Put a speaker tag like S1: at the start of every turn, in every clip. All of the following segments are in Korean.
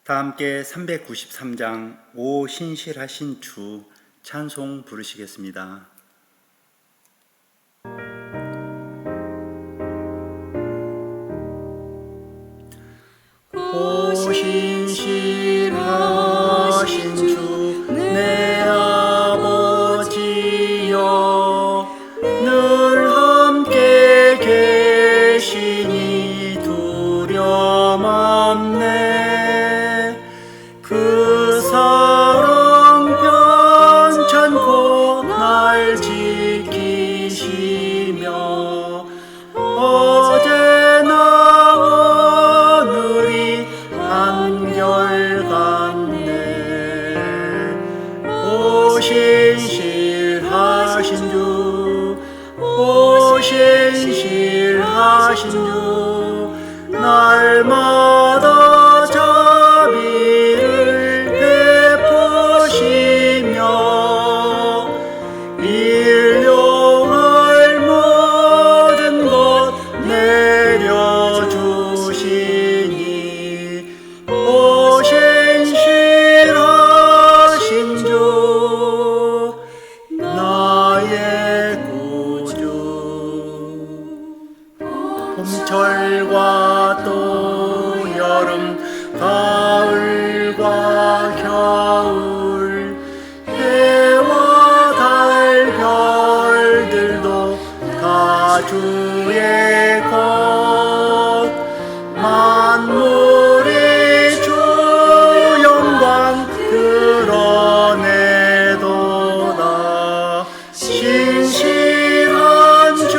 S1: 다 함께 393장 오 신실하신 주 찬송 부르시겠습니다. 오 신실하신 주 내 아버지여, 늘 함께 계시니 두려움 없네. 그 사랑 편찮고 날 지키시며 어제나 오늘이 한결같네. 오 신실하신 주, 오 신실하신 주, 날마다 자비를 베푸시며 일용할 모든 것 내려주시니 오 신실하신 주 나의 구주. 봄철과 또 여름, 가을과 겨울, 해와 달 별들도 다 주의 것. 만물이 주 영광 드러내도다. 신실한 주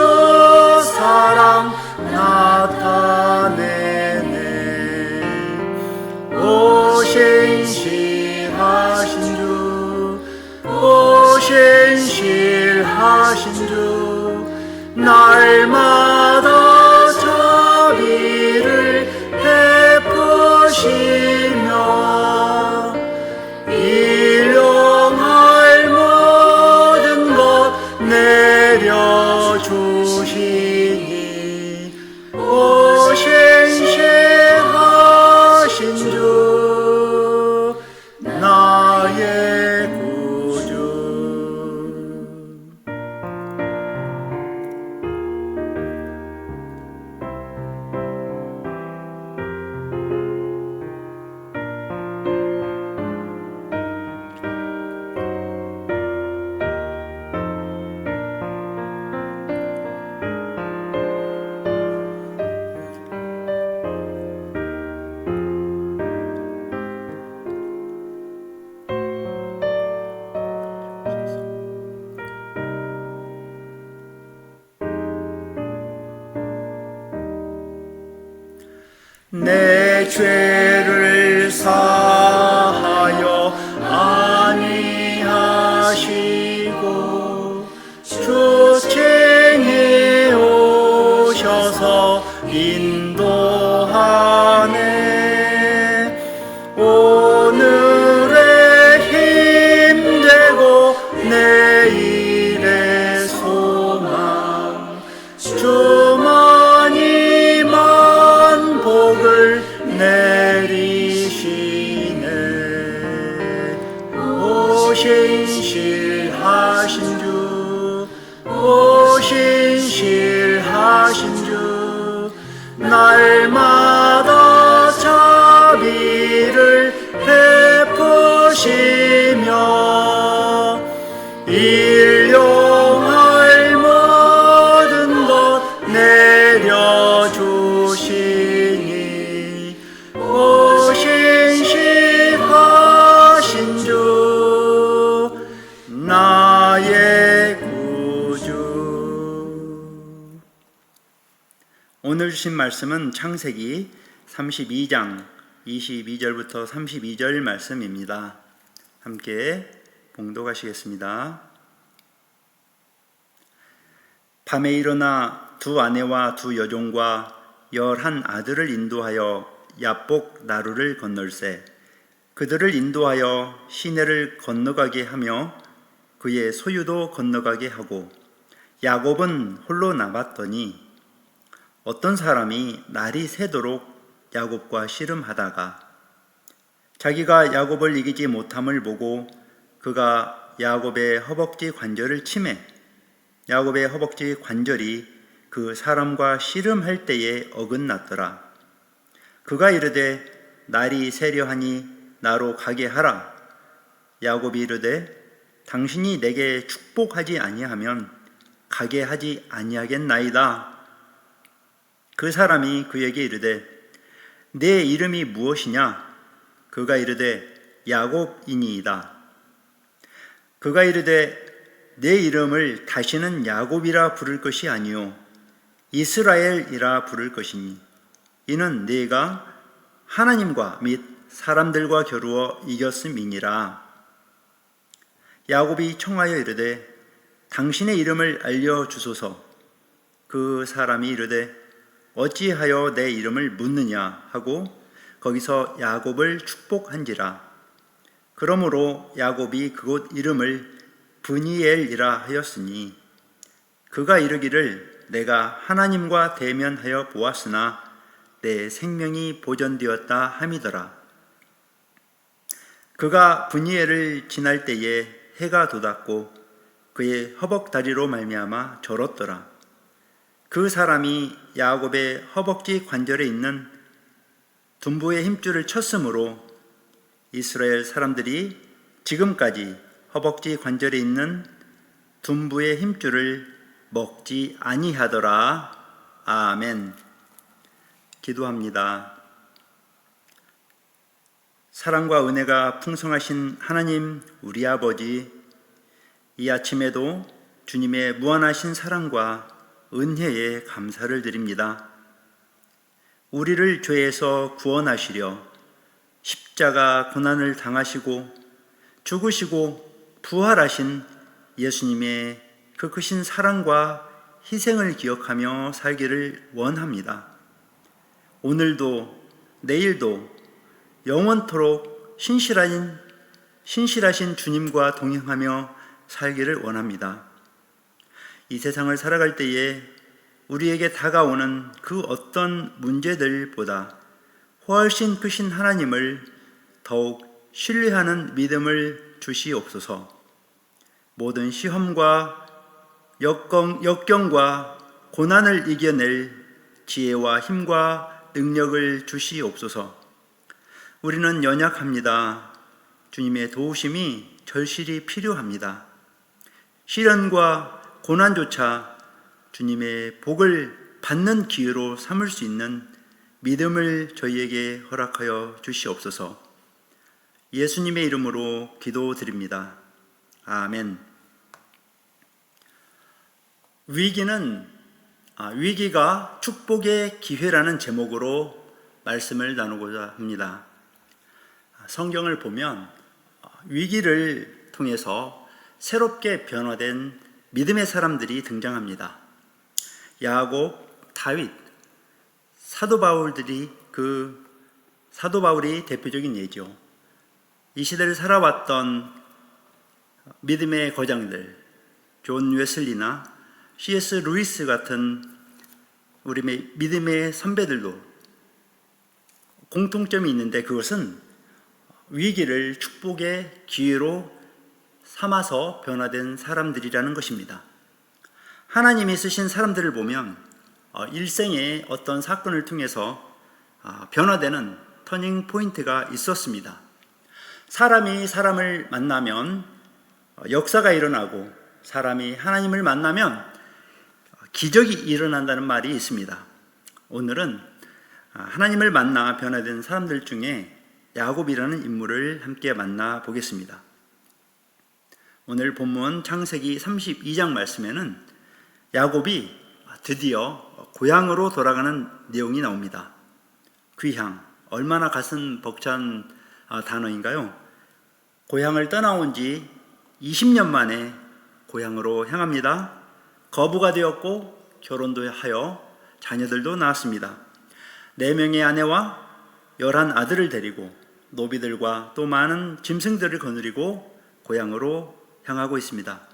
S1: 사랑 나타내네. 오 신실하신 주, 오 신실하신 주, 날마다 자비를 베푸시며 일용할 모든 것 내려주시니 오 신실하신 주 나의 구주. 내 죄를 사하여 안위하시고 주층에 오셔서 인도하네. 오늘의 힘되고 내일의 소망, 주만이만 복을 내리시네. 오 신실하신 주, 오 신실하신 주, 날마다 자비를 베푸시며 일용할 모든 것 내려주시니 오 신실하신 주 나의 구주. 오늘 주신 말씀은 창세기 32장 22절부터 32절 말씀입니다. 함께 봉독하시겠습니다. 밤에 일어나 두 아내와 두 여종과 11 아들을 인도하여 야복 나루를 건널세. 그들을 인도하여 시내를 건너가게 하며 그의 소유도 건너가게 하고 야곱은 홀로 남았더니 어떤 사람이 날이 새도록 야곱과 씨름하다가 자기가 야곱을 이기지 못함을 보고 그가 야곱의 허벅지 관절을 치매 야곱의 허벅지 관절이 그 사람과 씨름할 때에 어긋났더라. 그가 이르되 날이 새려하니 나로 가게 하라. 야곱이 이르되 당신이 내게 축복하지 아니하면 가게 하지 아니하겠나이다. 그 사람이 그에게 이르되 내 이름이 무엇이냐? 그가 이르되 야곱이니이다. 그가 이르되 내 이름을 다시는 야곱이라 부를 것이 아니요 이스라엘이라 부를 것이니 이는 네가 하나님과 및 사람들과 겨루어 이겼음이니라. 야곱이 청하여 이르되 당신의 이름을 알려주소서. 그 사람이 이르되 어찌하여 내 이름을 묻느냐 하고 거기서 야곱을 축복한지라. 그러므로 야곱이 그곳 이름을 브니엘이라 하였으니 그가 이르기를 내가 하나님과 대면하여 보았으나 내 생명이 보존되었다 함이더라. 그가 브니엘을 지날 때에 해가 돋았고 그의 허벅다리로 말미암아 절었더라. 그 사람이 야곱의 허벅지 관절에 있는 둔부의 힘줄을 쳤으므로 이스라엘 사람들이 지금까지 허벅지 관절에 있는 둔부의 힘줄을 먹지 아니하더라. 아멘. 기도합니다. 사랑과 은혜가 풍성하신 하나님 우리 아버지, 이 아침에도 주님의 무한하신 사랑과 은혜에 감사를 드립니다. 우리를 죄에서 구원하시려 십자가 고난을 당하시고 죽으시고 부활하신 예수님의 그 크신 사랑과 희생을 기억하며 살기를 원합니다. 오늘도 내일도 영원토록 신실하신 주님과 동행하며 살기를 원합니다. 이 세상을 살아갈 때에 우리에게 다가오는 그 어떤 문제들보다 훨씬 크신 하나님을 더욱 신뢰하는 믿음을 주시옵소서. 모든 시험과 역경과 고난을 이겨낼 지혜와 힘과 능력을 주시옵소서. 우리는 연약합니다. 주님의 도우심이 절실히 필요합니다. 시련과 고난조차 주님의 복을 받는 기회로 삼을 수 있는 믿음을 저희에게 허락하여 주시옵소서. 예수님의 이름으로 기도드립니다. 아멘. 위기가 축복의 기회라는 제목으로 말씀을 나누고자 합니다. 성경을 보면 위기를 통해서 새롭게 변화된 믿음의 사람들이 등장합니다. 야곱, 다윗, 사도 바울이 대표적인 예죠. 이 시대를 살아왔던 믿음의 거장들, 존 웨슬리나 C.S. 루이스 같은 우리 믿음의 선배들도 공통점이 있는데 그것은 위기를 축복의 기회로 삼아서 변화된 사람들이라는 것입니다. 하나님이 쓰신 사람들을 보면 일생의 어떤 사건을 통해서 변화되는 터닝 포인트가 있었습니다. 사람이 사람을 만나면 역사가 일어나고 사람이 하나님을 만나면 기적이 일어난다는 말이 있습니다. 오늘은 하나님을 만나 변화된 사람들 중에 야곱이라는 인물을 함께 만나보겠습니다. 오늘 본문 창세기 32장 말씀에는 야곱이 드디어 고향으로 돌아가는 내용이 나옵니다. 귀향, 얼마나 가슴 벅찬 단어인가요? 고향을 떠나온 지 20년 만에 고향으로 향합니다. 거부가 되었고 결혼도 하여 자녀들도 낳았습니다. 4명의 아내와 11 아들을 데리고 노비들과 또 많은 짐승들을 거느리고 고향으로 향하고 있습니다.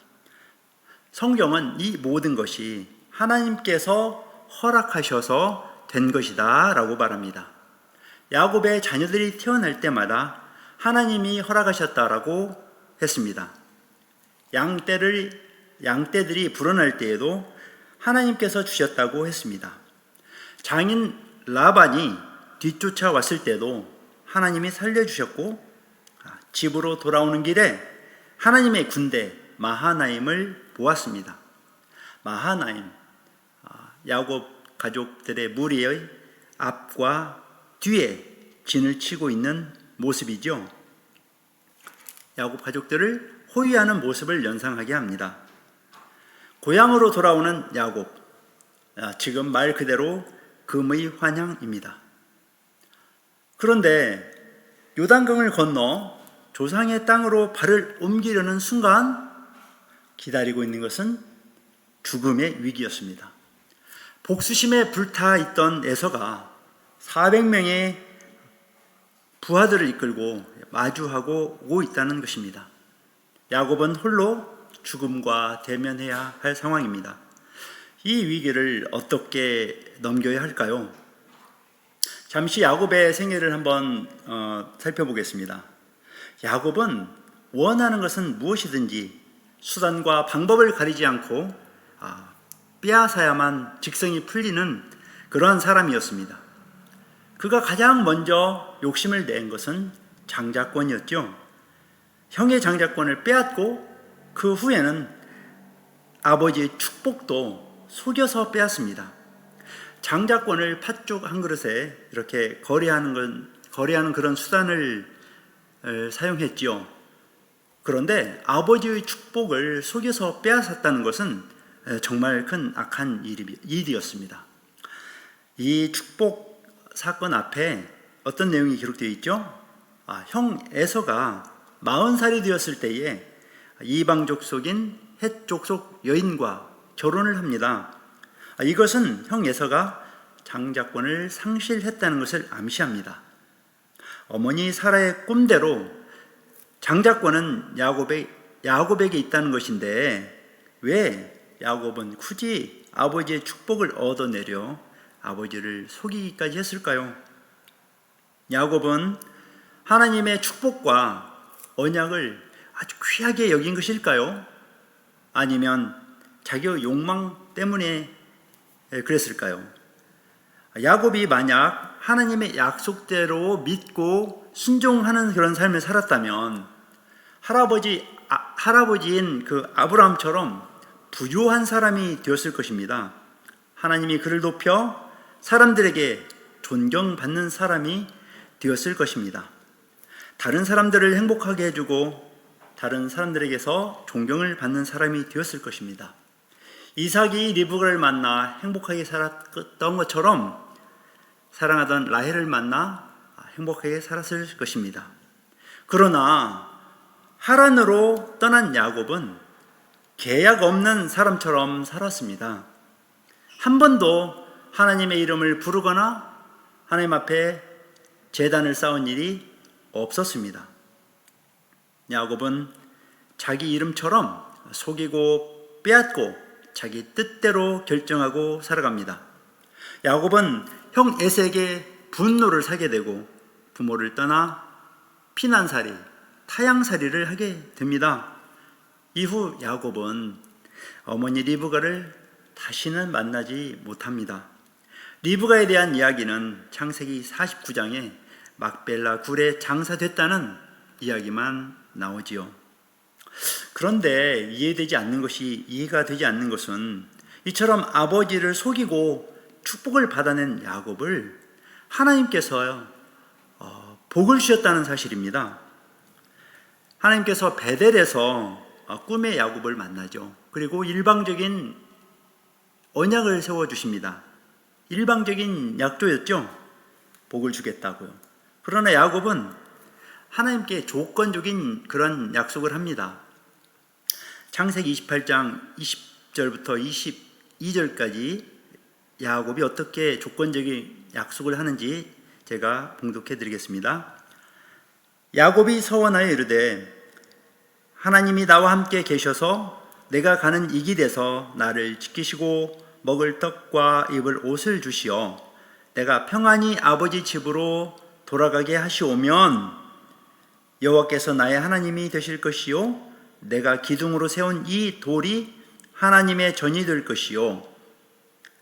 S1: 성경은 이 모든 것이 하나님께서 허락하셔서 된 것이다 라고 말합니다. 야곱의 자녀들이 태어날 때마다 하나님이 허락하셨다라고 했습니다. 양떼들이 불어날 때에도 하나님께서 주셨다고 했습니다. 장인 라반이 뒤쫓아 왔을 때도 하나님이 살려주셨고, 집으로 돌아오는 길에 하나님의 군대 마하나임을 보았습니다. 마하나임, 야곱 가족들의 무리의 앞과 뒤에 진을 치고 있는 모습이죠. 야곱 가족들을 호위하는 모습을 연상하게 합니다. 고향으로 돌아오는 야곱, 지금 말 그대로 금의 환향입니다. 그런데 요단강을 건너 조상의 땅으로 발을 옮기려는 순간 기다리고 있는 것은 죽음의 위기였습니다. 복수심에 불타 있던 에서가 400명의 부하들을 이끌고 마주하고 오고 있다는 것입니다. 야곱은 홀로 죽음과 대면해야 할 상황입니다. 이 위기를 어떻게 넘겨야 할까요? 잠시 야곱의 생애를 한번 살펴보겠습니다. 야곱은 원하는 것은 무엇이든지 수단과 방법을 가리지 않고 빼앗아야만 직성이 풀리는 그러한 사람이었습니다. 그가 가장 먼저 욕심을 낸 것은 장자권이었죠. 형의 장자권을 빼앗고 그 후에는 아버지의 축복도 속여서 빼앗습니다. 장자권을 팥죽 한 그릇에 이렇게 거래하는 그런 수단을 사용했지요. 그런데 아버지의 축복을 속여서 빼앗았다는 것은 정말 큰 악한 일이었습니다. 이 축복 사건 앞에 어떤 내용이 기록되어 있죠? 형 에서가 40살이 되었을 때에 이방족 속인 헷족 속 여인과 결혼을 합니다. 이것은 형 에서가 장자권을 상실했다는 것을 암시합니다. 어머니 사라의 꿈대로 장자권은 야곱에게 있다는 것인데 왜 야곱은 굳이 아버지의 축복을 얻어내려 아버지를 속이기까지 했을까요? 야곱은 하나님의 축복과 언약을 아주 귀하게 여긴 것일까요? 아니면 자기의 욕망 때문에 그랬을까요? 야곱이 만약 하나님의 약속대로 믿고 순종하는 그런 삶을 살았다면 할아버지인 그 아브라함처럼 부유한 사람이 되었을 것입니다. 하나님이 그를 높여 사람들에게 존경받는 사람이 되었을 것입니다. 다른 사람들을 행복하게 해주고 다른 사람들에게서 존경을 받는 사람이 되었을 것입니다. 이삭이 리브가를 만나 행복하게 살았던 것처럼 사랑하던 라헬을 만나 행복하게 살았을 것입니다. 그러나 하란으로 떠난 야곱은 계약 없는 사람처럼 살았습니다. 한 번도 하나님의 이름을 부르거나 하나님 앞에 제단을 쌓은 일이 없었습니다. 야곱은 자기 이름처럼 속이고 빼앗고 자기 뜻대로 결정하고 살아갑니다. 야곱은 형 에서에게 분노를 사게 되고 부모를 떠나 피난살이, 타향살이를 하게 됩니다. 이후 야곱은 어머니 리브가를 다시는 만나지 못합니다. 리브가에 대한 이야기는 창세기 49장에 막벨라 굴에 장사됐다는 이야기만 나오지요. 그런데 이해가 되지 않는 것은 이처럼 아버지를 속이고 축복을 받아낸 야곱을 하나님께서 복을 주셨다는 사실입니다. 하나님께서 베델에서 꿈의 야곱을 만나죠. 그리고 일방적인 언약을 세워주십니다. 일방적인 약조였죠. 복을 주겠다고요. 그러나 야곱은 하나님께 조건적인 그런 약속을 합니다. 창세기 28장 20절부터 22절까지 야곱이 어떻게 조건적인 약속을 하는지 제가 봉독해 드리겠습니다. 야곱이 서원하여 이르되 하나님이 나와 함께 계셔서 내가 가는 이 길에서 나를 지키시고 먹을 떡과 입을 옷을 주시어 내가 평안히 아버지 집으로 돌아가게 하시오면 여호와께서 나의 하나님이 되실 것이요 내가 기둥으로 세운 이 돌이 하나님의 전이 될 것이요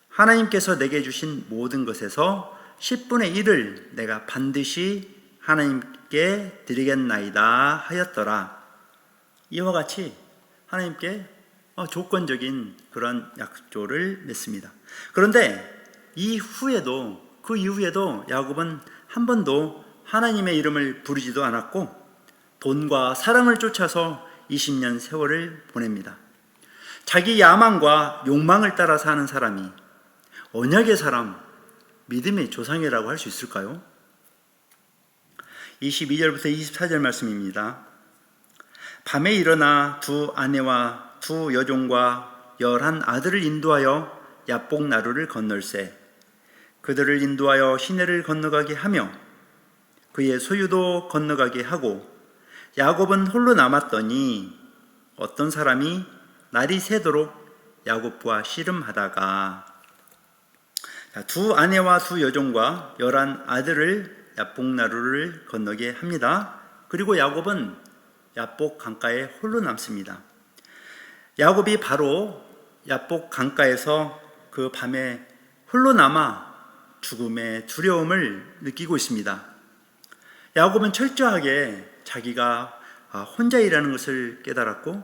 S1: 하나님께서 내게 주신 모든 것에서 10분의 1을 내가 반드시 하나님께 드리겠나이다 하였더라. 이와 같이 하나님께 조건적인 그런 약조를 맺습니다. 그런데 그 이후에도 야곱은 한 번도 하나님의 이름을 부르지도 않았고 돈과 사랑을 쫓아서 20년 세월을 보냅니다. 자기 야망과 욕망을 따라 사는 사람이 언약의 사람, 믿음의 조상이라고 할 수 있을까요? 22절부터 24절 말씀입니다. 밤에 일어나 두 아내와 두 여종과 11 아들을 인도하여 야복 나루를 건널세 그들을 인도하여 시내를 건너가게 하며 그의 소유도 건너가게 하고 야곱은 홀로 남았더니 어떤 사람이 날이 새도록 야곱과 씨름하다가 두 아내와 두 여종과 11 아들을 야복 나루를 건너게 합니다. 그리고 야곱은 야복 강가에 홀로 남습니다. 야곱이 바로 야복 강가에서 그 밤에 홀로 남아 죽음의 두려움을 느끼고 있습니다. 야곱은 철저하게 자기가 혼자이라는 것을 깨달았고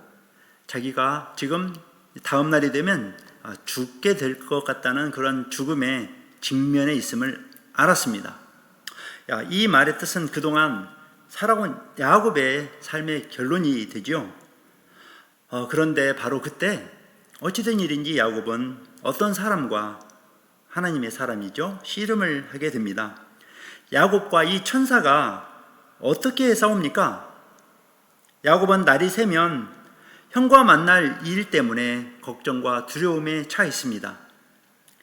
S1: 자기가 지금 다음 날이 되면 죽게 될 것 같다는 그런 죽음의 직면에 있음을 알았습니다. 이 말의 뜻은 그동안 살아온 야곱의 삶의 결론이 되죠. 그런데 바로 그때 어찌된 일인지 야곱은 어떤 사람과 하나님의 사람이죠. 씨름을 하게 됩니다. 야곱과 이 천사가 어떻게 싸웁니까? 야곱은 날이 새면 형과 만날 일 때문에 걱정과 두려움에 차 있습니다.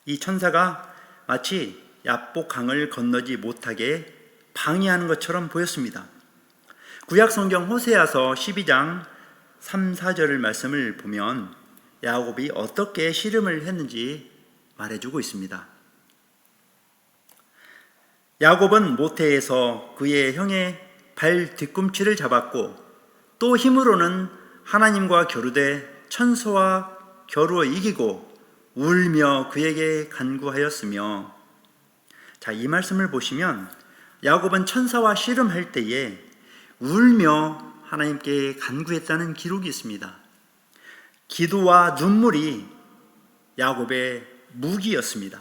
S1: 이 천사가 마치 야복 강을 건너지 못하게 방해하는 것처럼 보였습니다. 구약 성경 호세아서 12장 3, 4절을 말씀을 보면 야곱이 어떻게 씨름을 했는지 말해주고 있습니다. 야곱은 모태에서 그의 형의 발 뒤꿈치를 잡았고 또 힘으로는 하나님과 겨루되 천사와 겨루어 이기고 울며 그에게 간구하였으며 이 말씀을 보시면 야곱은 천사와 씨름할 때에 울며 하나님께 간구했다는 기록이 있습니다. 기도와 눈물이 야곱의 무기였습니다.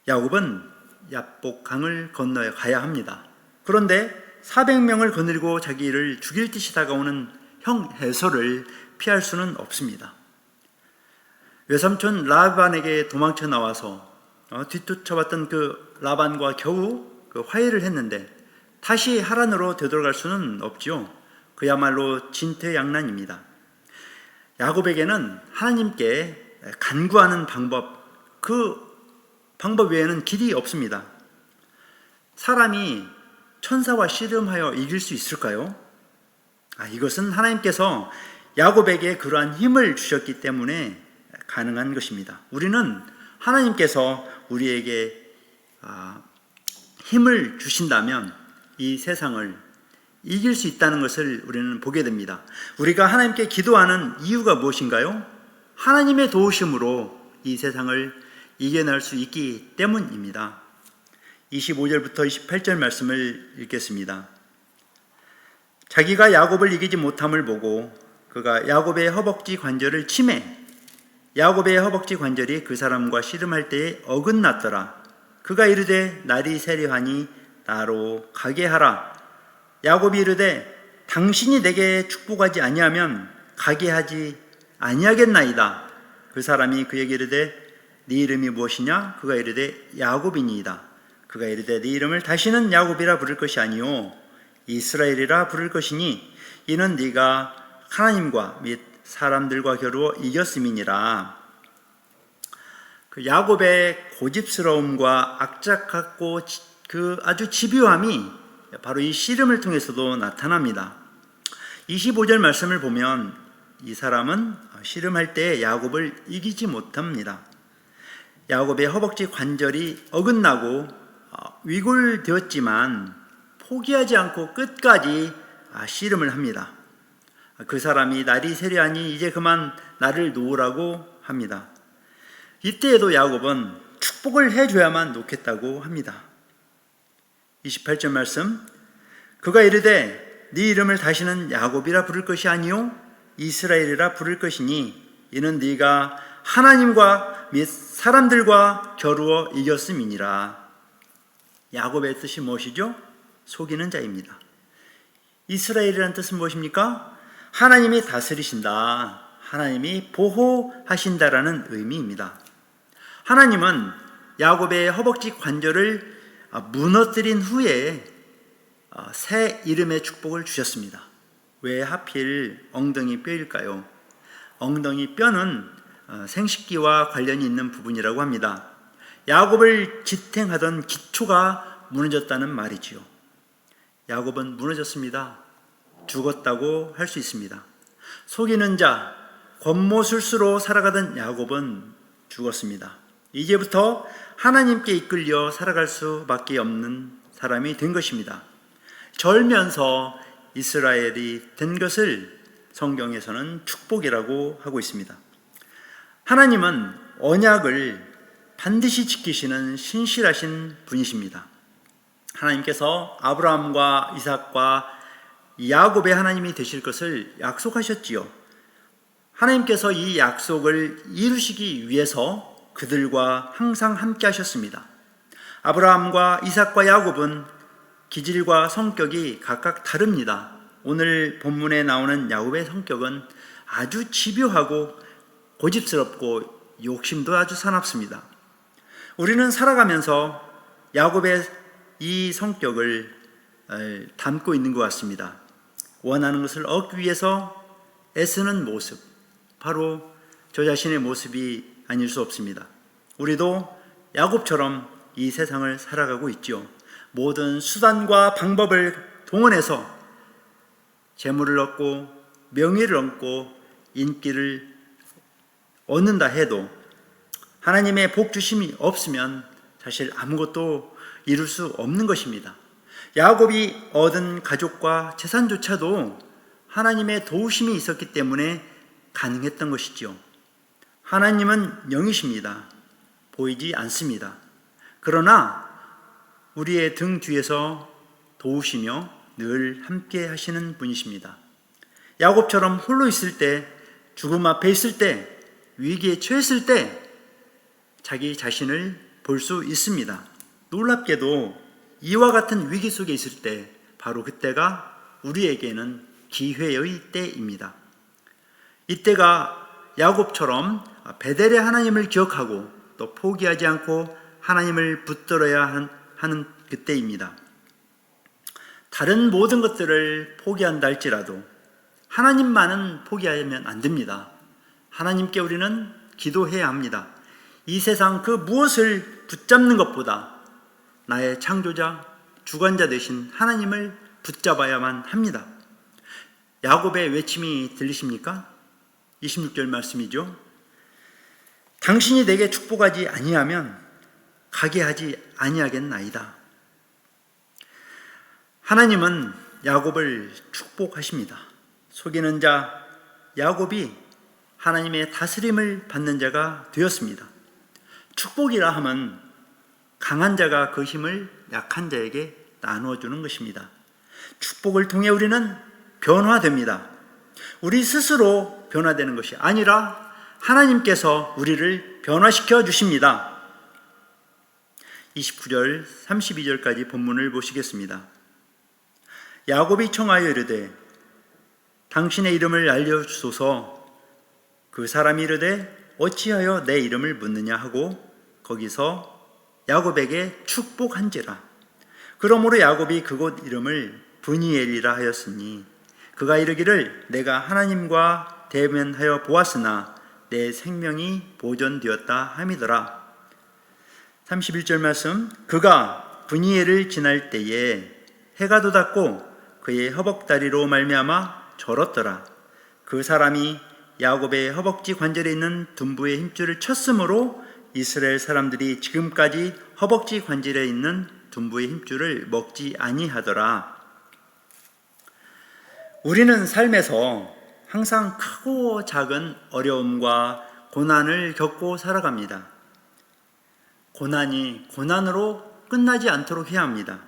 S1: 야곱은 야복 강을 건너야 가야 합니다. 그런데 400명을 거느리고 자기를 죽일 듯이 다가오는 형 에서를 피할 수는 없습니다. 외삼촌 라반에게 도망쳐 나와서 뒤쫓아왔던 그 라반과 겨우 화해를 했는데 다시 하란으로 되돌아갈 수는 없죠. 그야말로 진퇴양난입니다. 야곱에게는 하나님께 간구하는 방법, 그 방법 외에는 길이 없습니다. 사람이 천사와 씨름하여 이길 수 있을까요? 이것은 하나님께서 야곱에게 그러한 힘을 주셨기 때문에 가능한 것입니다. 우리는 하나님께서 우리에게 힘을 주신다면 이 세상을 이길 수 있다는 것을 우리는 보게 됩니다. 우리가 하나님께 기도하는 이유가 무엇인가요? 하나님의 도우심으로 이 세상을 이겨낼 수 있기 때문입니다. 25절부터 28절 말씀을 읽겠습니다. 자기가 야곱을 이기지 못함을 보고 그가 야곱의 허벅지 관절을 치매 야곱의 허벅지 관절이 그 사람과 씨름할 때에 어긋났더라. 그가 이르되 날이 새려하니 나로 가게 하라. 야곱이 이르되 당신이 내게 축복하지 아니하면 가게 하지 아니하겠나이다. 그 사람이 그에게 이르되 네 이름이 무엇이냐? 그가 이르되 야곱이니이다. 그가 이르되 네 이름을 다시는 야곱이라 부를 것이 아니요 이스라엘이라 부를 것이니 이는 네가 하나님과 및 사람들과 겨루어 이겼음이니라. 그 야곱의 고집스러움과 악착같고 그 아주 집요함이 바로 이 씨름을 통해서도 나타납니다. 25절 말씀을 보면 이 사람은 씨름할 때 야곱을 이기지 못합니다. 야곱의 허벅지 관절이 어긋나고 위골되었지만 포기하지 않고 끝까지 씨름을 합니다. 그 사람이 날이 세려하니 이제 그만 나를 놓으라고 합니다. 이때에도 야곱은 축복을 해줘야만 놓겠다고 합니다. 28절 말씀, 그가 이르되 네 이름을 다시는 야곱이라 부를 것이 아니요 이스라엘이라 부를 것이니 이는 네가 하나님과 및 사람들과 겨루어 이겼음이니라. 야곱의 뜻이 무엇이죠? 속이는 자입니다. 이스라엘이라는 뜻은 무엇입니까? 하나님이 다스리신다, 하나님이 보호하신다라는 의미입니다. 하나님은 야곱의 허벅지 관절을 무너뜨린 후에 새 이름의 축복을 주셨습니다. 왜 하필 엉덩이 뼈일까요? 엉덩이 뼈는 생식기와 관련이 있는 부분이라고 합니다. 야곱을 지탱하던 기초가 무너졌다는 말이지요. 야곱은 무너졌습니다. 죽었다고 할 수 있습니다. 속이는 자, 권모술수로 살아가던 야곱은 죽었습니다. 이제부터 하나님께 이끌려 살아갈 수밖에 없는 사람이 된 것입니다. 절면서 이스라엘이 된 것을 성경에서는 축복이라고 하고 있습니다. 하나님은 언약을 반드시 지키시는 신실하신 분이십니다. 하나님께서 아브라함과 이삭과 야곱의 하나님이 되실 것을 약속하셨지요. 하나님께서 이 약속을 이루시기 위해서 그들과 항상 함께 하셨습니다. 아브라함과 이삭과 야곱은 기질과 성격이 각각 다릅니다. 오늘 본문에 나오는 야곱의 성격은 아주 집요하고 고집스럽고 욕심도 아주 사납습니다. 우리는 살아가면서 야곱의 이 성격을 담고 있는 것 같습니다. 원하는 것을 얻기 위해서 애쓰는 모습, 바로 저 자신의 모습이 아닐 수 없습니다. 우리도 야곱처럼 이 세상을 살아가고 있죠. 모든 수단과 방법을 동원해서 재물을 얻고 명예를 얻고 인기를 얻는다 해도 하나님의 복 주심이 없으면 사실 아무것도 이룰 수 없는 것입니다. 야곱이 얻은 가족과 재산조차도 하나님의 도우심이 있었기 때문에 가능했던 것이죠. 하나님은 영이십니다. 보이지 않습니다. 그러나 우리의 등 뒤에서 도우시며 늘 함께 하시는 분이십니다. 야곱처럼 홀로 있을 때, 죽음 앞에 있을 때, 위기에 처했을 때 자기 자신을 볼 수 있습니다. 놀랍게도 이와 같은 위기 속에 있을 때 바로 그때가 우리에게는 기회의 때입니다. 이때가 야곱처럼 베델의 하나님을 기억하고 또 포기하지 않고 하나님을 붙들어야 하는 그때입니다. 다른 모든 것들을 포기한다 할지라도 하나님만은 포기하면 안 됩니다. 하나님께 우리는 기도해야 합니다. 이 세상 그 무엇을 붙잡는 것보다 나의 창조자, 주관자 되신 하나님을 붙잡아야만 합니다. 야곱의 외침이 들리십니까? 26절 말씀이죠. 당신이 내게 축복하지 아니하면 가게 하지 아니하겠나이다. 하나님은 야곱을 축복하십니다. 속이는 자 야곱이 하나님의 다스림을 받는 자가 되었습니다. 축복이라 함은 강한 자가 그 힘을 약한 자에게 나누어 주는 것입니다. 축복을 통해 우리는 변화됩니다. 우리 스스로 변화되는 것이 아니라 하나님께서 우리를 변화시켜 주십니다. 29절 32절까지 본문을 보시겠습니다. 야곱이 청하여 이르되 당신의 이름을 알려주소서. 그 사람이 이르되 어찌하여 내 이름을 묻느냐 하고 거기서 야곱에게 축복한지라. 그러므로 야곱이 그곳 이름을 브니엘이라 하였으니 그가 이르기를 내가 하나님과 대면하여 보았으나 내 생명이 보존되었다 함이더라. 31절 말씀, 그가 브니엘을 지날 때에 해가 돋았고 그의 허벅다리로 말미암아 절었더라. 그 사람이 야곱의 허벅지 관절에 있는 둔부의 힘줄을 쳤으므로 이스라엘 사람들이 지금까지 허벅지 관절에 있는 둔부의 힘줄을 먹지 아니하더라. 우리는 삶에서 항상 크고 작은 어려움과 고난을 겪고 살아갑니다. 고난이 고난으로 끝나지 않도록 해야 합니다.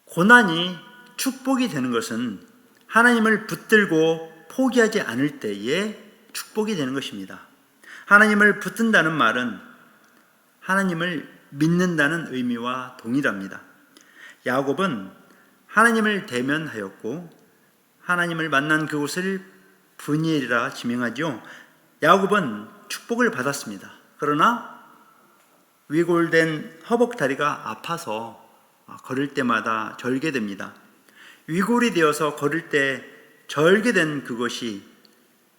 S1: 고난이 축복이 되는 것은 하나님을 붙들고 포기하지 않을 때에 축복이 되는 것입니다. 하나님을 붙든다는 말은 하나님을 믿는다는 의미와 동일합니다. 야곱은 하나님을 대면하였고 하나님을 만난 그곳을 브니엘이라 지명하죠. 야곱은 축복을 받았습니다. 그러나 위골된 허벅다리가 아파서 걸을 때마다 절개됩니다. 위골이 되어서 걸을 때 절개된 그것이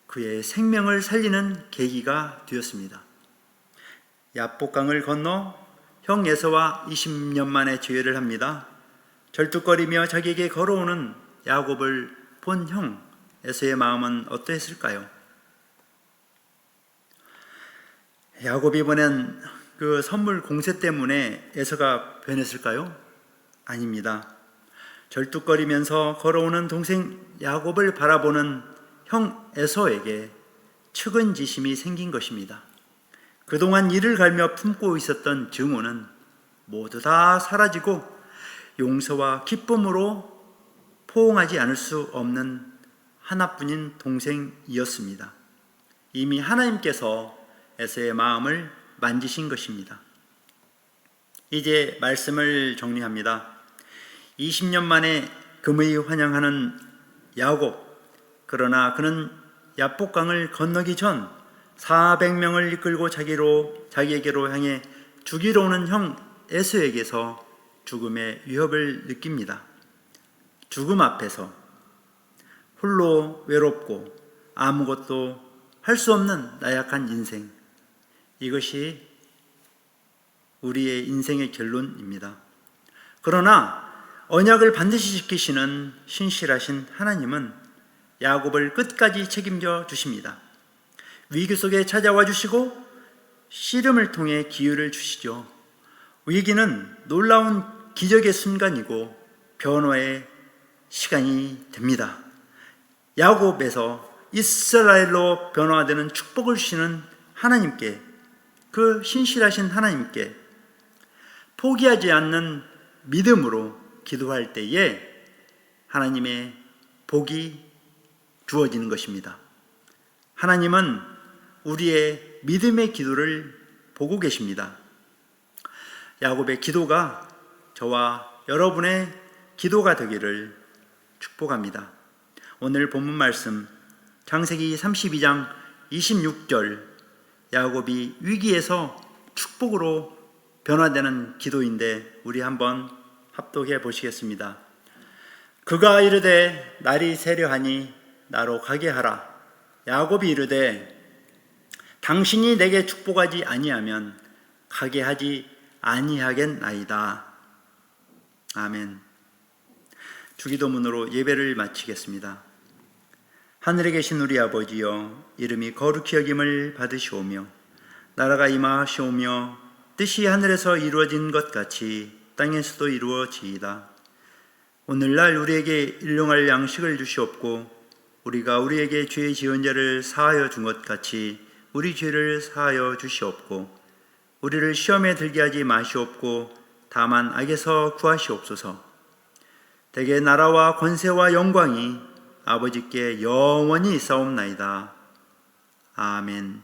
S1: 그의 생명을 살리는 계기가 되었습니다. 야복강을 건너 형 에서와 20년 만에 재회를 합니다. 절뚝거리며 자기에게 걸어오는 야곱을 본 형 에서의 마음은 어떠했을까요? 야곱이 보낸 그 선물 공세 때문에 에서가 변했을까요? 아닙니다. 절뚝거리면서 걸어오는 동생 야곱을 바라보는 형 에서에게 측은지심이 생긴 것입니다. 그동안 이를 갈며 품고 있었던 증오는 모두 다 사라지고 용서와 기쁨으로 포옹하지 않을 수 없는 하나뿐인 동생이었습니다. 이미 하나님께서 에서의 마음을 만지신 것입니다. 이제 말씀을 정리합니다. 20년 만에 금의 환영하는 야곱, 그러나 그는 야복강을 건너기 전 400명을 이끌고 자기에게로 향해 죽이러 오는 형 에서에게서 죽음의 위협을 느낍니다. 죽음 앞에서 홀로 외롭고 아무것도 할 수 없는 나약한 인생, 이것이 우리의 인생의 결론입니다. 그러나 언약을 반드시 지키시는 신실하신 하나님은 야곱을 끝까지 책임져 주십니다. 위기 속에 찾아와 주시고 씨름을 통해 기회를 주시죠. 위기는 놀라운 기적의 순간이고 변화의 시간이 됩니다. 야곱에서 이스라엘로 변화되는 축복을 주시는 하나님께, 그 신실하신 하나님께 포기하지 않는 믿음으로 기도할 때에 하나님의 복이 주어지는 것입니다. 하나님은 우리의 믿음의 기도를 보고 계십니다. 야곱의 기도가 저와 여러분의 기도가 되기를 축복합니다. 오늘 본문 말씀 창세기 32장 26절, 야곱이 위기에서 축복으로 변화되는 기도인데 우리 한번 합독해 보시겠습니다. 그가 이르되 날이 새려하니 나로 가게 하라. 야곱이 이르되 당신이 내게 축복하지 아니하면 가게 하지 아니하겠나이다. 아멘. 주기도문으로 예배를 마치겠습니다. 하늘에 계신 우리 아버지여, 이름이 거룩히 여김을 받으시오며 나라가 임하시오며 뜻이 하늘에서 이루어진 것 같이 땅에서도 이루어지이다. 오늘날 우리에게 일용할 양식을 주시옵고 우리가 우리에게 죄 지은 자를 사하여 준 것 같이 우리 죄를 사하여 주시옵고 우리를 시험에 들게 하지 마시옵고 다만 악에서 구하시옵소서. 대개 나라와 권세와 영광이 아버지께 영원히 있사옵나이다. 아멘.